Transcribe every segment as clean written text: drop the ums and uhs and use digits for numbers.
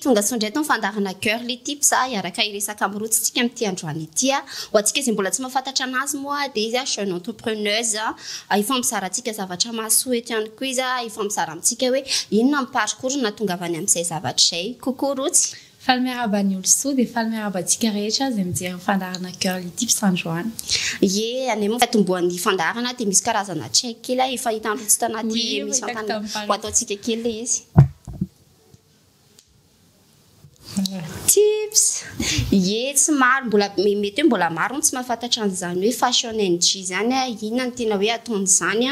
tonga sondray tao fandarana cœur les tips araka iresaka amrotsitsika amity androany ity ho atsika izay mbola tsy mahafantatra anazy moa dia izy jeune entrepreneuse efa misaratsika zavatra mahasoa eto ihany koa izy efa misara amintsika hoe inona ny parcours natongavany amin'izay zavatra izay kokoa rotsy falmerabany olo soa dia falmerabantsika rehetra izay mijery fandarana cœur les tips androany ye any moa fatomboan'ny fandarana dia misy karazana tsaiky kely efa hitanrotsy tanaty émission tany ho ataontsika kely le izy tips ye tsy maro mbola mety hoe mbola maro tsy mahafantatra an'izany hoe fashion and zany inona ny tena hoe ataon'izany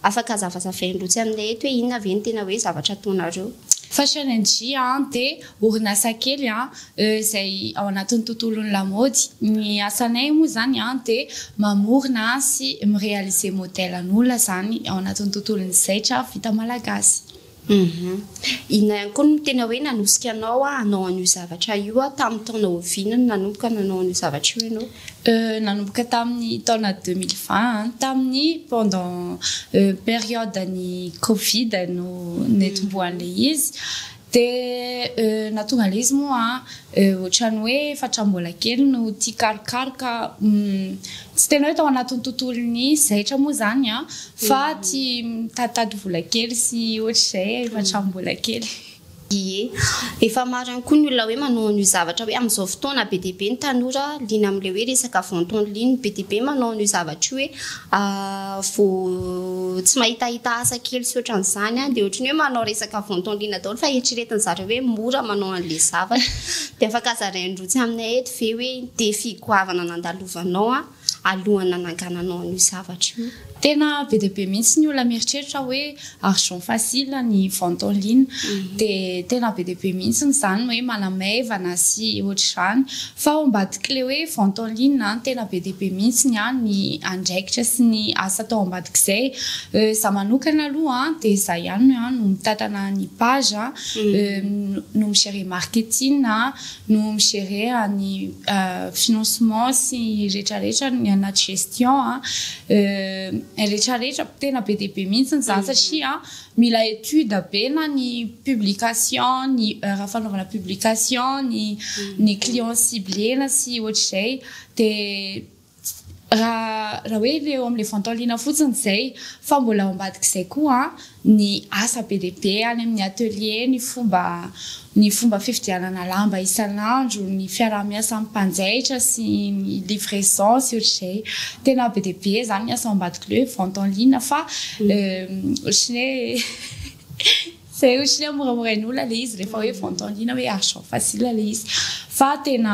afaka zavazavainrotsy aminay eto hoe inona ve ny tena hoe zavatra ataonareo Fashion and dia orinasa kely izay ao anatin'ny tontolon'ny lamaody ny asanay moa zany dia mamorona sy mirealiser modelan'olona zany ao anatin'ny tontolon'ny zaitra vita malagasy inona ihany koa no tena hoe nanosika anao anao an'io zavatra io tamin'ny taona ovinany nanomboka nanao an'io zavatra io ianao nanomboka tamin'ny taona 2020 tamin'ny pendant période ny covid no netomboan'ilay izy dia natonga ilay izy moa ohatrany hoe fatrambola kely no tia karokaroka tsy tena hoe tao anatin'ny tontolon'ny zaitra moa zany fa tia mitaditady vola kely sy ohatr'izay fatrambola kely ie efa maro ihany koa ny olona hoe manao an'io zavatra hoe amin'izao fotoana be dia be ny tanora liana amin'ilay hoe resaka vente en ligne be dia be manao an'io zavatra hoe vo tsy mahitahita asa kely sy ohatran'izany dia ohatrany hoe manao resaka vente en ligne daholo fa eritreretiny zareo hoe mora manao an'ilay zavatra dia afaka zarainrotsy aminay eto ve hoe défi goavana nandalovanao alohana nangananao an'io zavatra io tena be dia be mihitsy ny olona mieritreritra hoe argent facile ny vente en ligne dia tena be dia be mihitsy zany hoe manamaivana sy ohatr'izany fa ao ambadik'ilay hoe vente en ligne tena be dia be mihitsy ny andraikitra sy ny asa tao ambadik'izay za manokana aloha dia za ihany no mitantana ny page no migérer marketing no migérer ny financement sy rehetrarehetra ny anaty gestion rehetrarehetra tena be dia be mihitsy zany satria mila étude be na ny publication ny heure fanaovana publication ny client ciblena sy ohatr'izay dia raha hoe le eo amin'ilay vente en ligne fotsiny izay fa mbola ao ambadik'izay koa ny asa be dia be any amin'ny atelier ny fomba fividianana lamba isan'andro ny fiarah-miasa amin'ny mpanjaitra sy ny livraison sy ohatr'izay tena be dia be zany ny asa ao ambadik'ilay vente en ligne fa ohatrany zay ohatrany moramorain'olona le izy rehefa hoe vente en ligne hoe argent facile le izy fa tena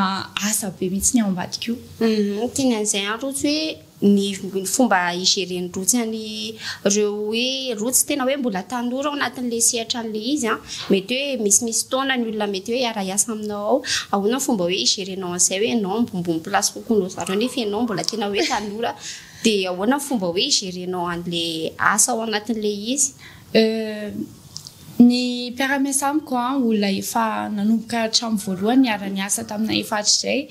asa be mihitsy ny ao ambadika io tena an'izay rotsy hoe ny fomba igéreny rotsy reo hoe rotsy tena hoe mbola tanora ao anatin'ilay sehatra an'ilay izy mety hoe misimisy taona ny olona mety hoe ara-iasa aminao ao ahoana fomba hoe igérenao an'izay hoe ianao mbombony plasy kokoanao zareo nefa ianao mbola tena hoe tanora dia ahoana fomba hoe igérenao an'ilay asa ao anatin'ilay izy ny mpiara-miasa amiko olona efa nanomboka hatramin'ny voalohany niara-ny asa taminay efatra izay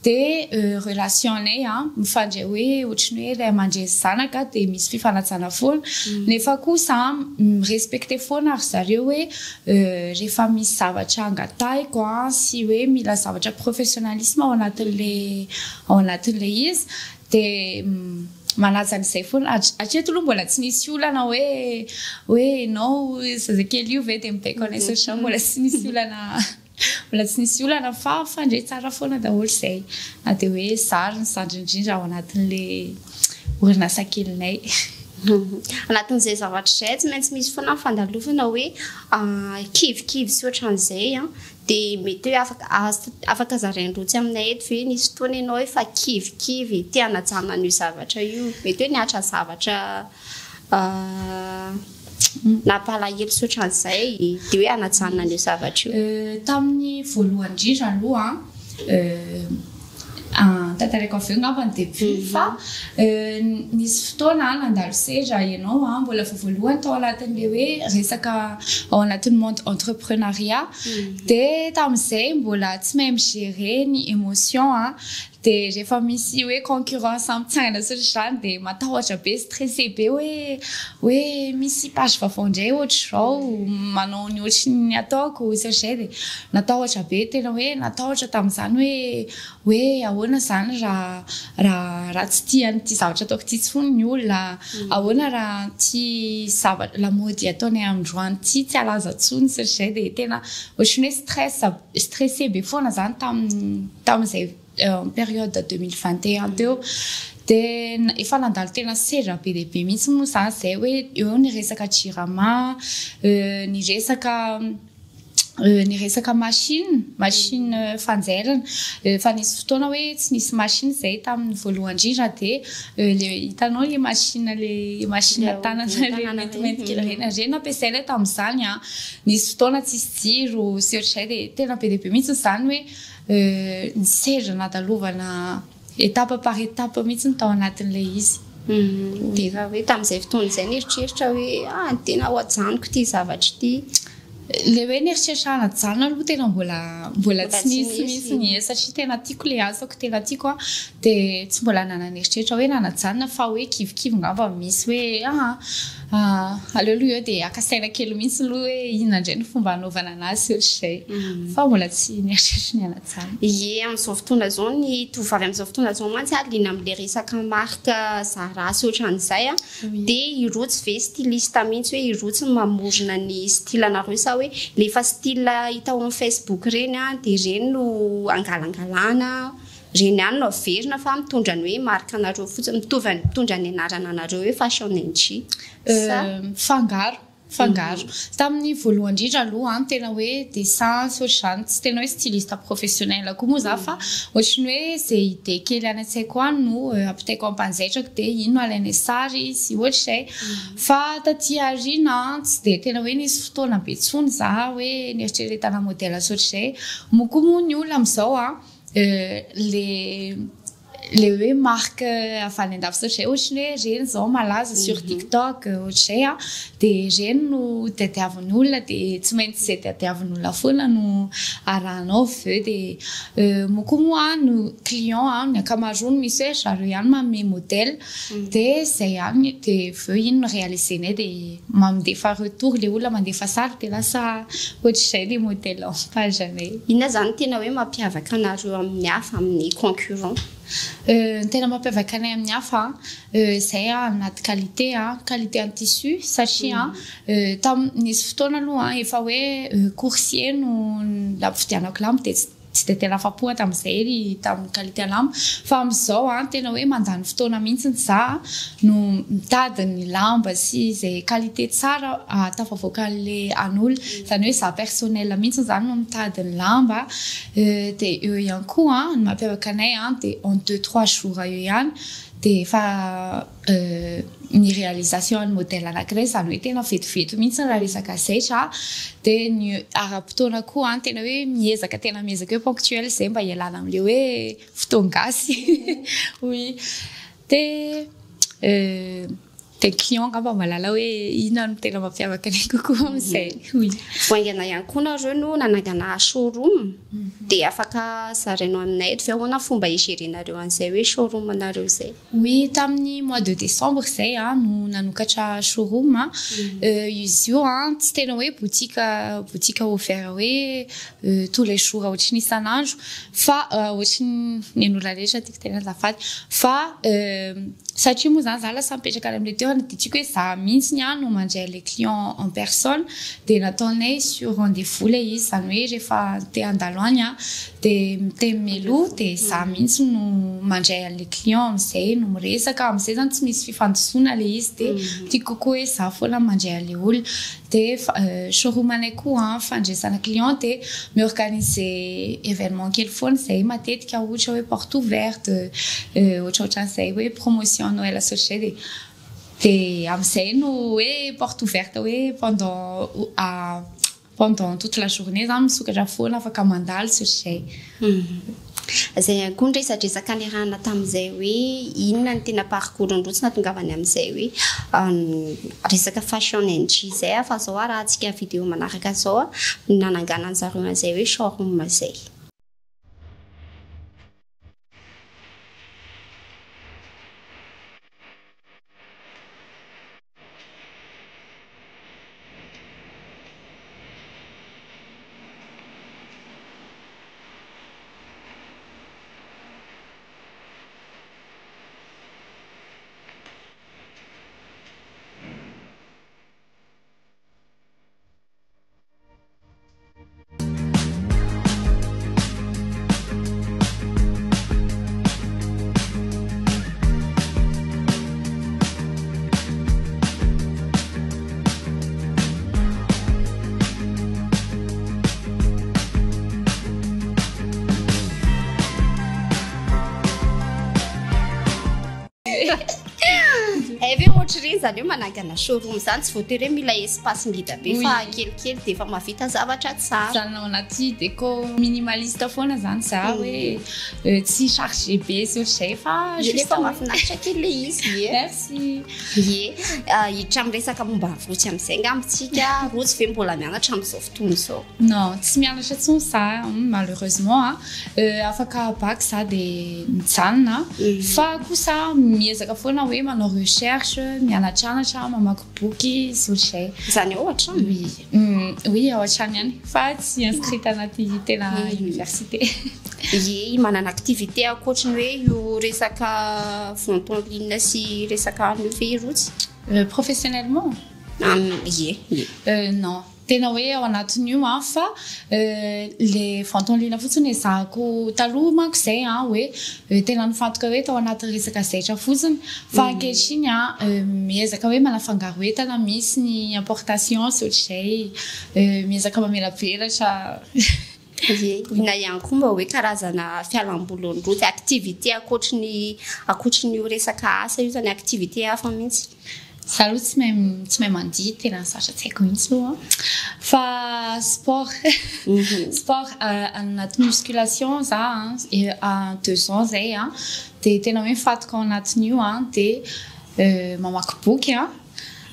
dia relationay mifandray hoe ohatrany hoe ray aman-dreny zanaka dia misy fifanajana foana nefa kosa mirespecte foana ary zareo hoe rehefa misy zavatra angatahiko sy hoe mila zavatra professionnalisme ao anatin'ilay izy dia manaja an'izay foana hatreto aloha mbola tsy nisy olana hoe ianao zazakely io ve dia mibaiko anay sotra mbola tsy nisy olana fa fandray tsara foana daholo izay na dia hoe zary ny zandrindrindra ao anatin'ilay orinasa kelinay anatin'izay zavatra izay tsy maintsy misy foana fandalovana hoe kivikivy sy ohatran'izay dia mety hoe afaka zarainrotsy aminay eto ve nisy fotoana ianao efa kivikivy tia hanajana an'io zavatra io mety hoe niatra zavatra nampalahelo sy ohatran'izay dia hoe hanajana an'io zavatra io tamin'ny voalohany indrindra aloha tantarako avy eo ngamba ny début fa nisy fotoana nandalo seza ianao mbola voalohany tao anatin'le hoe resaka ao anatin'ny monde entrepreneuriat de tamin'izay mbola tsy mahay migérer ny émotion de rehefa misy hoe concurrence mitsangana sotry izany de matahotra be stressé be hoe misy page vaovao indray ohatra izao manao ny ohatra ny ataoko izay de natahotra be tena hoe natahotra tamin'izany hoe ahoana izany raha tsy tiany ty zavatra ataoko ty tsony ny olona ahoana raha ty zavatra lamody ataony androany ty tsy alaza tsony sotry izay de tena ohatrany hoe stressé be foana izany tamin'izay période 2021 teo de efa nandalo tena seza be lehibe mihitsy moa izany izay hoe eo ny resaka jirama ny resaka machine fanjairana fa nisy fotoana hoe tsy nisy machine izay tamin'ny voalohany indrindra de le hitanao le machine tanana le maintimainty kely reny ampiasailay tamin'izany nisy fotoana tsisy jiro sy ohatr'izay de tena be lehibe mihitsy izany hoe ny seza nadalovana étape par étape mihitsy tao anatin'ilay izy de raha hoe tamin'izay fotoana izay nieritreritra hoe tena ho ajanoko ty zavatra ty le hoe nieritreritra anajanona aloha tena mbola tsy nisy ny satria tena tiako le asako tena tiako de tsy mbola nananieritreritra hoe nanajanona fa hoe kivikivy ngamba misy hoe aleoloha eo de akasaina kely mihitsy aloha hoe inona indray ny fomba hanaovana anazy ohatr'izay fa mbola tsy nieritreritra ny anajanona amin'izao fotoana zao ny tovavy amin'izao fotoana zao mantsy liana amin'le resaka marka Zara sy ohatran'izay de irotsy ve styliste mihitsy hoe irotsy mamorona ny style anareo sa hoe le efa style hita ao amin'ny Facebook reny de reny no angalangalana reny ihany no averina fa mitondra ny hoe marka anareo fotsiny mitondra ny anarana anareo hoe fashion NG fangaro tamin'ny voalohany indrindra aloha tena hoe dessin sy ohatr'izany tsy tena hoe styliste professionnel koa moa za fa ohatrany hoe zay ide kely any an-tsaiko any no ampitaiko ampanjaitrako de ino alainy sary sy ohatr'izay fa taty aoriana tsy de tena hoe nisy fotoana be tsony za hoe nieritreretana modèle sy ohatr'izay moa moa ny olona amin'izao le hoe marque avy any andafy ohatr'izay ohatrany hoe reny zao malaza sur TikTok ohatr'izay de reny no tadiavin'ny olona de tsy maintsy zay tadiavin'ny olona foana no arahanao veo de moa no client ny ankamaroany misy hoe zareo ihany manome modèle de zay ihany de veo iny no réalisenay de mandefa retour le olona mandefa sary de lasa ohatr'izay le modèle en page anay inona zany tena hoe mampiavaka anareo amin'ny hafa amin'ny concurrent tena mampiavaka anay amin'ny hafa zay anaty qualité en tissu satria nisy fotoana aloha efa hoe coursier no lampividianako lamba de tsy de tena afa-po tamin'izay tamin'ny qualité lamba fa amin'izao tena hoe mandany fotoana mihitsy za no mitady ny lamba sy zay qualité tsara tafavoakan'le an'olona zany hoe za personnel mihitsy zany no mitady ny lamba de eo ihany koa ny mampiavaka anay de en 2-3 jours eo ihany de fa ny réalisation ny modèle anankiray zany hoe tena vetivety mihitsy raha resaka zaitra de ny ara-potoana koa tena hoe miezaka hoe ponctuel zay mba hialana amin'le hoe fotoan-gasy oui de client ngamba malala hoe inona no tena mampiavaka anay kokoa amin'izay oui voaingana ihany koa nareo no nanangana showroom de afaka zarainao aminay eto fa ahoana fomba higérenareo an'izay hoe showroom anareo zay oui tamin'ny mois de décembre zay no nanokatra showroom izy io tsy tena hoe boutique ouvert hoe tous les jours ohatrany isan'andro fa ohatrany ny olona rehetra tiako tena azafady fa satria moa zany za lasa mipetraka amin'le toerana de tiako hoe za mihitsy no mandray les clients en personne de nataonay sur rendez-vous le izy zany hoe rehefa te andalo any de miteny melo de za mihitsy no mandray les clients amin'izay no miresaka amin'izay zany tsy misy fifandosoana le izy de tiako kokoa hoe za foana mandray le olona de showroom anay koa fandraisana client de miorganiser événement kely foana zay matetika ohatra hoe porte ouverte ohatraohatran'izay hoe promotion Noël associé de amin'izay no hoe porte ouverte hoe pendant toute la journée zany misokatra foana afaka mandalo sy ohatr'izay zay koa ndresadresaka anirahana tamin'izay hoe inona ny tena parcours-ndrotsy natongavany amin'izay hoe resaka fashion and zay fa zao raha antsika vidéo manaraka zao nanangana an'zareo an'izay hoe showroom zay. Eve ohatry zany io manangana showroom zany tsy voatery hoe mila espace ngita be fa kelikely dia efa mahavita zavatra tsara. Zany ao anaty déco minimaliste foana zany za hoe tsy chargé be sy ohatr'izay fa efa mahafinaritra kely le izy. Merci. Ie hiditra amin'ny resaka momba ny rotsy amin'izay ngambitsika rotsy ve mbola mianatra amin'izao fotoana izao? Non, tsy mianatra tsony za malheureusement afaka bac za dia mijanona fa kosa miezaka foana hoe manao recherche mianatranatra mamaky boky sy ohatr'izay. Zany ao an-trano? Oui ao an-trano ihany fa tsy inscrite anaty tena université. Ie manana activité ankoatriny hoe io resaka vente en ligne sy resaka an'io ve rotsy? Professionnellement? Ie. Non. Tena hoe ao anatin'io fa le vente en ligne fotsiny ezahako taloha manko zay hoe tena nifantoka hoe tao anaty resaka zaitra fotsiny fa ankehitriny miezaka hoe manafangaro entana misy ny importation sy ohatr'izay miezaka mamelabelatra. Na ihany koa mba hoe karazana fialambolony rotsy activité ankoatriny io resaka asa io zany activité hafa mihitsy. Za aloha tsy mahay mandihy tena satra tsy haiko mihitsy aloha fa sport sport anaty musculation za en 2 ans zay dia tena hoe mifatoka ao anatin'io dia mamaky boky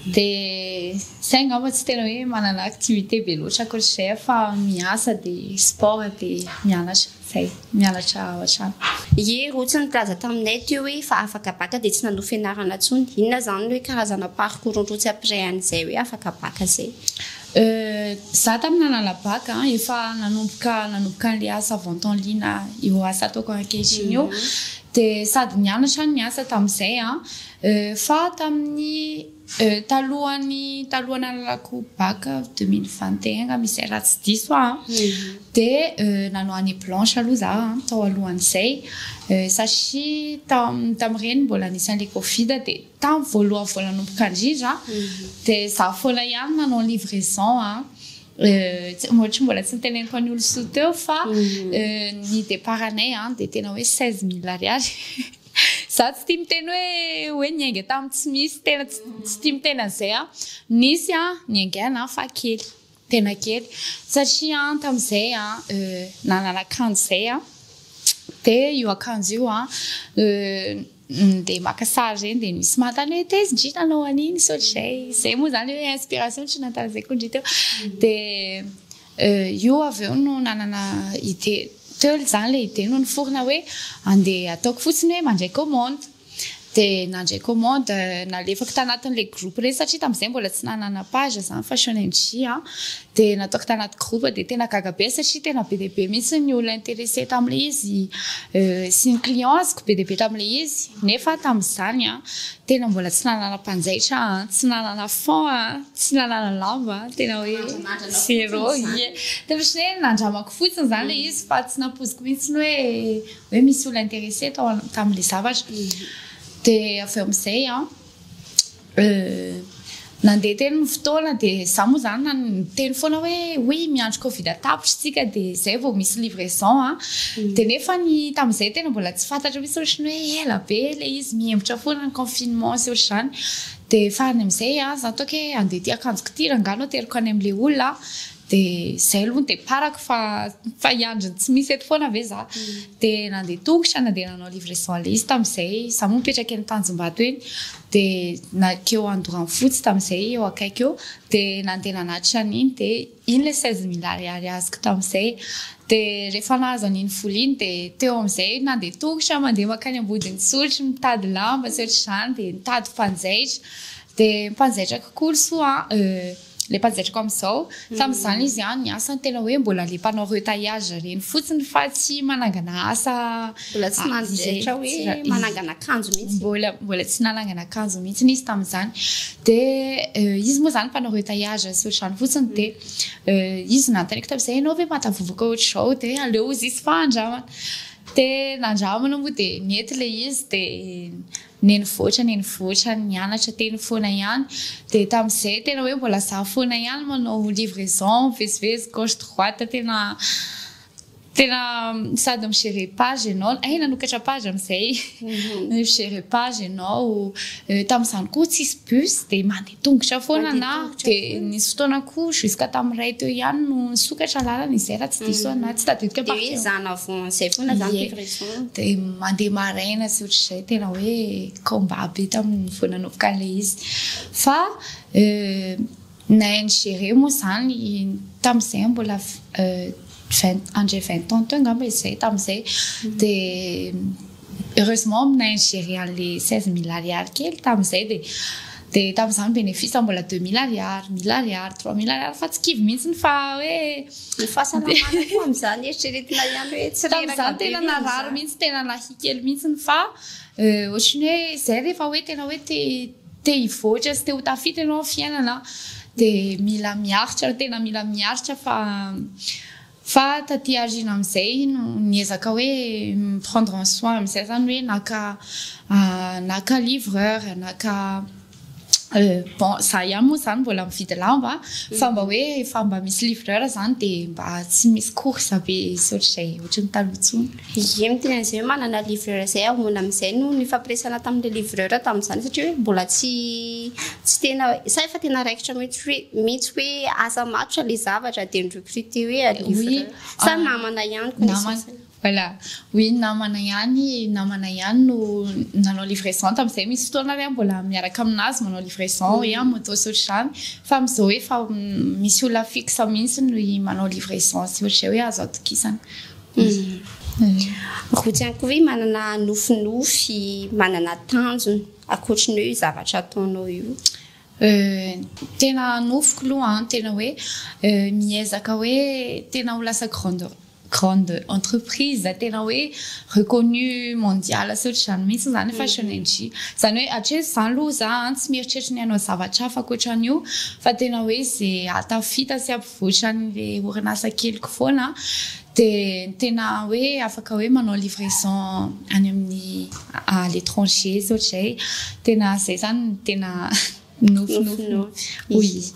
dia zay angamba tsy tena hoe manana activité be loatra ankoatr'izay fa miasa dia sport dia mianatra ao an-trano. Ie rotsy nilaza taminay teo hoe fa afaka baka dia tsy nanohy fianarana intsony. Inona zany hoe karazana parcours rotsy après an'izay hoe afaka baka zay? Za tamin'ny nanana bac efa nanomboka an'ilay asa vente en ligne io asa ataoko ankehitriny io dia sady nianatra ny asa tamin'izay fa tamin'ny talohany nalalako bac 2021 misy raha tsy diso dia nanao année blanche aloha za tao alohan'izay satria tamin'ireny mbola anisan'ilay covid dia tamin'ny voalohany nanomboka indrindra dia za foana ihany nanao livraison ohatra mbola tsy niteneniko ny olo teo fa ny déparanay dia tena hoe 16 000 ariary. Za tsy tia miteny hoe niainga tamin'ny tsy misy tena tsy tia miteny an'izay nisy niaingana fa kely tena kely satria tamin'izay nanana akanjo zay dia io akanjo io dia maka sary reny dia misy mantany hoe tezindry nanao an'iny sy ohatr'izay zay moa zany hoe inspiration tsy natana zay koa indry teo dia io avy eo no nanana idée teo zany le idée no niforona hoe andeha ataoko fotsiny hoe mandray commande dia nandray commande nalefako tanatin'ilay groupe reny satria tamin'izay mbola tsy nanana page zany fashion and dia nataoko tanaty groupe dia tena gaga be satria tena be dia be mihitsy ny olona intéressé tamin'ilay izy sy ny client azoko be dia be tamin'ilay izy nefa tamin'izany tena mbola tsy nanana mpanjaitra tsy nanana fond tsy nanana lamba tena hoe zéro dia misy hoe nandramako fotsiny zany ilay izy fa tsy napoziko mihitsy hoe misy olona intéressé tamin'ilay zavatra dia avy eo amin'izay nandeha teny ny fotoana dia za moa zany teny foana hoe miandry covid tapitra tsika dia zay vao misy livraison dia nefa tamin'izay tena mbola tsy fantatra misy ohatrany hoe ela be ilay izy miembotra foana ny confinement sy ohatr' izany dia farany amin'izay za toaka hoe andeha ty akanjoko ty rangano ateriko any amin'ilay olona de zay aloha de parako fa hiandry tsy misy eto foana ave za de nandeha tongotra nandeha nanao livraison le izy tam'izay za moa mipetraka eny Tanjombato eny de nakeo Andorano fotsy tam'izay eo akaiky eo de nandeha nanatitra an'iny de iny le 16 000 ariary azoko tam'izay de rehefa nahazo an'iny vola iny de teo am'izay nandeha tongotra mandeha makany Ambodintsotry mitady lamba sy ohatr'izany de mitady mpanjaitra de mpanjaitra kokoa soa le mpanjaitrako am'izao tam'izany izy ny asany tena hoe mbola le mpanao retaillage reny fotsiny fa tsy manangana asa mbola tsy manjaitra hoe manangana akanjo mihitsy mbola tsy nanangana akanjo mihitsy izy tam'izany de izy moa zany mpanao retaillage sy ohatr'izany fotsiny de izy nantaniko tam'izay ianao ve matavovoka ohatr'izao de aleo izy isy fandramana de nandramana moa de nety le izy de neny voatra nianatra teny foana ihany de tam'izay tena hoe mbola za foana ihany manao livraison vezivezy gauche droite tena sady migérer page ianao nanokatra page am'izay migérer page ianao tam'izany koa tsisy bus de mandeha tongotra foana na de nisy fotoana koa jusqu'à tamin'iray teo ihany no nisokatra lalana izay raha tsy diso anahy tsy tadidika de hoe zana vao zay foana zany livraison de mandeha maraina sy ohatr'izay tena hoe combat be tamin'ny vao nanomboka an'le izy fa nahay nigérer moa zany tam'izay mbola andré 20 ans teo angamba izay tam'izay de heureusement nahay nigérer an'le 16 000 ariary kely tam'izay de tam'izany bénéfice mbola 2 000 ariary 1 000 ariary 3 000 ariary fa tsy kivy mihitsy fa hoe ny fahasalamana koa am'izany eritreretina ihany hoe tsy tam'izany tena narary mihitsy tena nahi kely mihitsy fa ohatriny hoe zay rehefa hoe tena hoe te hivoatra sy te ho tafita ianao fiainana de mila miaritra tena mila miaritra fa taty arina am'izay no niezaka hoe prendre en soin am'izay zany hoe naka livreur naka bon za ihany moa zany mbola mividy lamba fa mba hoe efa mba misy livreur zany de mba tsy misy course be sy ohatr'izay ohatrany talotsony ie mitena zay hoe manana livreur zay ahona am'izay no nifampiresana tamin'le livreur tam'izany satria hoe mbola tsy tena sa efa tena raikitra mihitsy hoe asa matotra le zavatra de nrecruté hoe livreur sa namana ihany koa voilà oui namana ihany no nanao livraison tam'izay misy fotoana hoe mbola miaraka aminazy manao livraison hoe moto sy ohatr'izany fa am'izao hoe fa misy olona fixe mihitsy no manao livraison sy ohatr'izay hoe azo atokisana rotiany koa hoe manana nofinofy manana tanjony akoatriny hoe zavatra ataonao io tena nofiko aloha tena hoe miezaka hoe tena ho lasa grande entreprise tena hoe reconnu mondial sy ohatr'izany mihitsy zany fashion industry zany hoe atrezy zany aloha za tsy mieritreritra ny hanao zavatra hafa akoatran'io fa tena hoe zay atafita sy ampivoatra n'le orinasa keliko foana de tena hoe afaka hoe manao livraison any amin'ny à l'étranger sy ohatr'izay tena zay zany tena nofino oui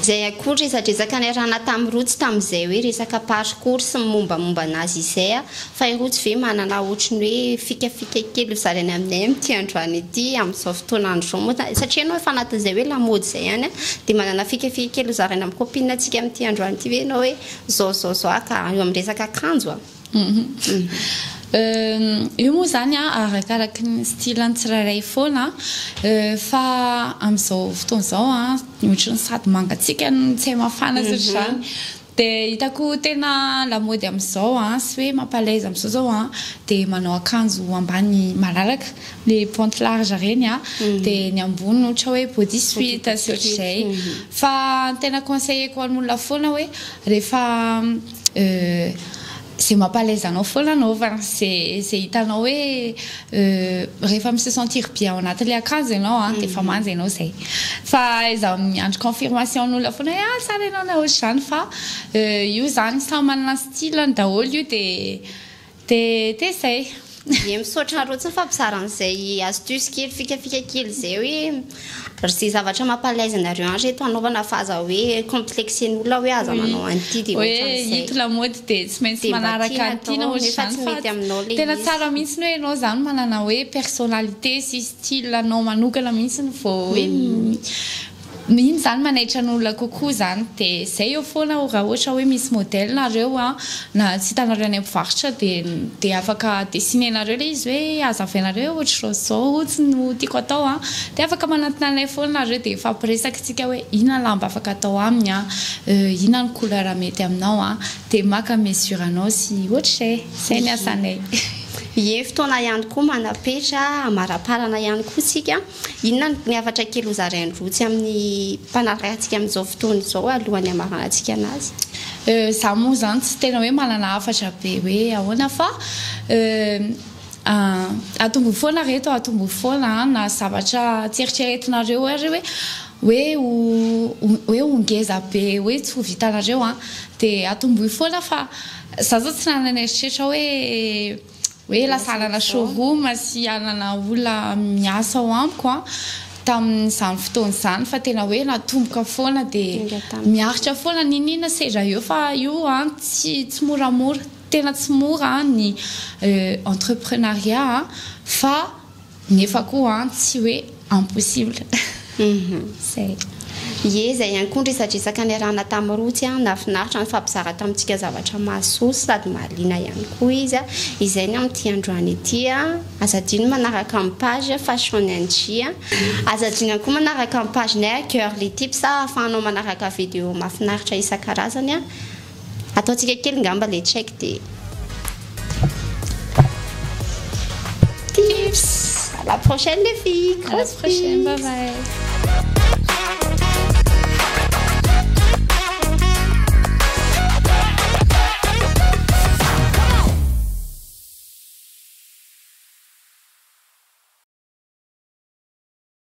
zay akory rezadrezaka ny arahana tamin'ny rotsy tam'izay hoe resaka parcours sy mombamomba anazy izay fa rotsy ve manana ohatriny hoe fikafika kely zarany aminay amty androany ity amin'izao fotoana andro moa satria ianao efa anatin'izay hoe lamody zay ihany de manana fikafika kely zarany amin'ny copine antsika amin'ity androany ity ve ianao hoe zao aka eo amin'ny resaka akanjo io moa zany arakaraky ny style tsirairay foana fa amin'izao fotoana zao ohatrany sady mangatsika tsy hay mafana sy ohatr'izany de hitako tena lamody amin'izao sy hoe mampalaise amin'izao zao de manao akanjo ambany malalaka le pente large reny de ny ambony ohatra hoe body suite sy ohatr'izay fa tena conseilleko an'olona foana hoe rehefa c'est mampalaise anao foana anaovana c'est hitanao hoe rehefa se sentir bien ao anatin'le akanjo ianao de efa manja ianao zay fa izaho miandry confirmation n'olona foana hoe tsara ianao na ohatr'izany fa io zany samy manana style daholo io de zay ie misaotra rotsiny fa mpisaran'izay astuce kely fikafika kely zay hoe zay zavatra mampalaise anareo reto anaovana fa aza hoe complexen'olona hoe aza manao an'ity de hoe hito lamody de tsy maintsy manaraka an'ity na ohatr'izany fa tena tsara mihitsy hoe ianao zany manana hoe personnalité sy style anao manokana mihitsy vao hoe iny zany manaitra n'olona kokoa zany dia zay eo foana raha ohatra hoe misy modèle nareo na tsy hitanareo any ampivarotra dia afaka dessiné-nareo ilay izy hoe azavainareo ohatra zao hotsiny no tiako atao dia afaka manantona anay foana nareo dia ifampiresaka tsika hoe inona lamba afaka atao aminy inona ny couleur mety aminao dia maka mesure anao sy ohatra zay ny asanay. Ie fotoana ihany koa manapetra amaraparana ihany koa tsika inona ny afatra kely ho zarainy rotsy amin'ny mpanaraka amin'izao fotoana izao alohan'ny amarana antsika anazy. Za moa zany tsy tena hoe manana afatra be hoe ahoana fa atombo foana reto atombo foana na zavatra tseritseretinareo ary hoe ongeza be hoe tsy ho vitanareo dia atombo foana fa za zao tsy nanana eritreritra hoe lasa anana showroom sy anana olona miasa ao amiko tamin'izany fotoana izany fa tena hoe natomboka foana dia miaritra foana ninina seza eo fa io tsy moramora tena tsy mora ny entrepreneuriat fa nefa koa tsy hoe impossible. Zay. Ie zay ihany koa ndresadresaka ny arahana tamin'ny rotsy nafinaritra ny fampizara tamintsika zavatra mahasoso sady mahaliana ihany koa izy izay ny amin'ity androany ity azadino manaraka amin'ny page Fashion NG azadino koa manaraka amin'ny page nay Girly Tips ahafahanao manaraka vidéo mafinaritra isan-karazany ataontsika kely ngamba le check dia tips. À la prochaine les filles. À la prochaine, bye bye.